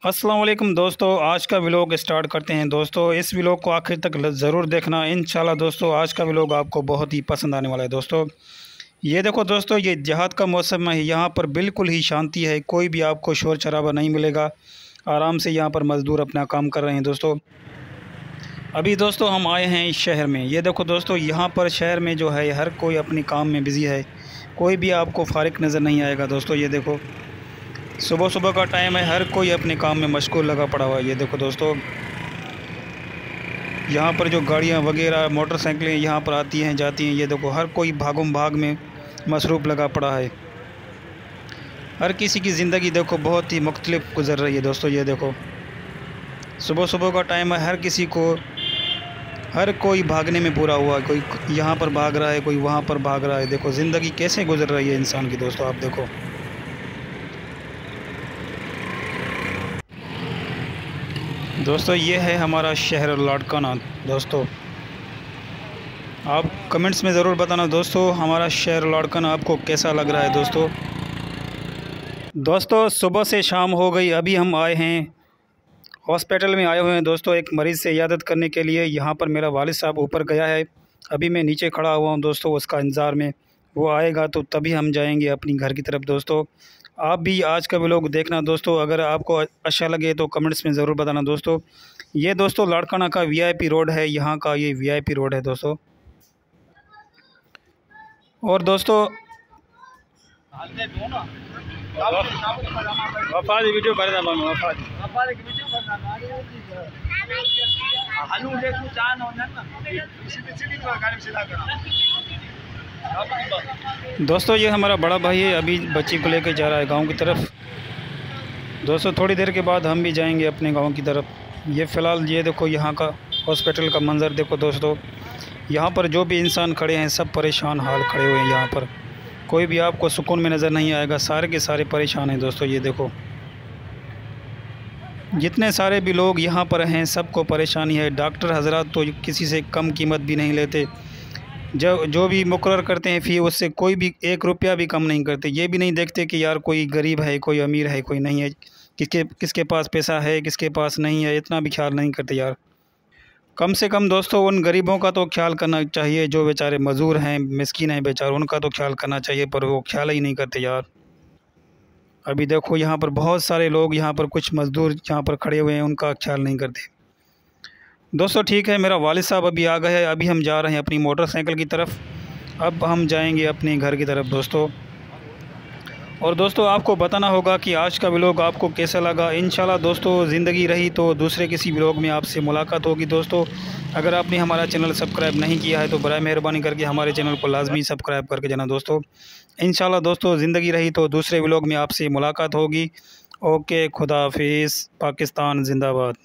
अस्सलाम वालेकुम दोस्तों, आज का व्लॉग स्टार्ट करते हैं। दोस्तों इस व्लॉग को आखिर तक ज़रूर देखना इंशाल्लाह। दोस्तों आज का व्लॉग आपको बहुत ही पसंद आने वाला है। दोस्तों ये देखो दोस्तों, ये देहात का मौसम है। यहाँ पर बिल्कुल ही शांति है, कोई भी आपको शोर शराबा नहीं मिलेगा। आराम से यहाँ पर मज़दूर अपना काम कर रहे हैं। दोस्तों अभी दोस्तों हम आए हैं इस शहर में। ये देखो दोस्तों, यहाँ पर शहर में जो है हर कोई अपने काम में बिज़ी है, कोई भी आपको फारिग नज़र नहीं आएगा। दोस्तों ये देखो, सुबह सुबह का टाइम है, हर कोई अपने काम में मशगूल लगा पड़ा हुआ है। ये देखो दोस्तों, यहाँ पर जो गाड़ियाँ वगैरह मोटरसाइकिलें यहाँ पर आती हैं जाती हैं, ये देखो हर कोई भागम भाग में मसरूफ़ लगा पड़ा है। हर किसी की ज़िंदगी देखो बहुत ही मुख्तलिफ गुज़र रही है। दोस्तों ये देखो, सुबह सुबह का टाइम है, हर कोई भागने में पूरा हुआ है। कोई यहाँ पर भाग रहा है, कोई वहाँ पर भाग रहा है। देखो ज़िंदगी कैसे गुज़र रही है इंसान की। दोस्तों आप देखो, दोस्तों ये है हमारा शहर लाड़काना। दोस्तों आप कमेंट्स में ज़रूर बताना दोस्तों, हमारा शहर लाड़काना आपको कैसा लग रहा है। दोस्तों सुबह से शाम हो गई, अभी हम आए हैं हॉस्पिटल में आए हुए हैं। दोस्तों एक मरीज़ से इयादत करने के लिए। यहाँ पर मेरा वालिद साहब ऊपर गया है, अभी मैं नीचे खड़ा हुआ हूँ दोस्तों उसका इंतज़ार में। वो आएगा तो तभी हम जाएंगे अपनी घर की तरफ। दोस्तों आप भी आज का व्लॉग देखना दोस्तों, अगर आपको अच्छा लगे तो कमेंट्स में ज़रूर बताना दोस्तों। ये दोस्तों लाड़काना का वीआईपी रोड है, यहाँ का ये वीआईपी रोड है दोस्तों। और दोस्तों दोस्तों ये हमारा बड़ा भाई है, अभी बच्ची को लेकर जा रहा है गांव की तरफ। दोस्तों थोड़ी देर के बाद हम भी जाएंगे अपने गांव की तरफ। ये फ़िलहाल ये देखो यहाँ का हॉस्पिटल का मंज़र देखो दोस्तों। यहाँ पर जो भी इंसान खड़े हैं सब परेशान हाल खड़े हुए हैं। यहाँ पर कोई भी आपको सुकून में नज़र नहीं आएगा, सारे के सारे परेशान हैं। दोस्तों ये देखो, जितने सारे भी लोग यहाँ पर हैं सबको परेशानी है। डॉक्टर हजरात तो किसी से कम कीमत भी नहीं लेते, जो भी मुकर्रर करते हैं फ़ी, उससे कोई भी 1 रुपया भी कम नहीं करते। ये भी नहीं देखते कि यार कोई गरीब है, कोई अमीर है, कोई नहीं है, किसके पास पैसा है, किसके पास नहीं है, इतना भी ख्याल नहीं करते यार। कम से कम दोस्तों उन गरीबों का तो ख्याल करना चाहिए, जो बेचारे मज़दूर हैं, मिस्कीन हैं बेचारे, उनका तो ख्याल करना चाहिए, पर वो ख्याल ही नहीं करते यार। अभी देखो यहाँ पर बहुत सारे लोग, यहाँ पर कुछ मज़दूर यहाँ पर खड़े हुए हैं, उनका ख्याल नहीं करते। दोस्तों ठीक है, मेरा वालिद साहब अभी आ गए हैं, अभी हम जा रहे हैं अपनी मोटरसाइकिल की तरफ। अब हम जाएंगे अपने घर की तरफ दोस्तों। और दोस्तों आपको बताना होगा कि आज का व्लॉग आपको कैसा लगा। इंशाल्लाह दोस्तों ज़िंदगी रही तो दूसरे किसी व्लॉग में आपसे मुलाकात होगी। दोस्तों अगर आपने हमारा चैनल सब्सक्राइब नहीं किया है तो बराए मेहरबानी करके हमारे चैनल को लाजमी सब्सक्राइब करके जाना दोस्तों। इंशाल्लाह दोस्तों ज़िंदगी रही तो दूसरे व्लॉग में आपसे मुलाकात होगी। ओके, खुदा हाफिज़, पाकिस्तान जिंदाबाद।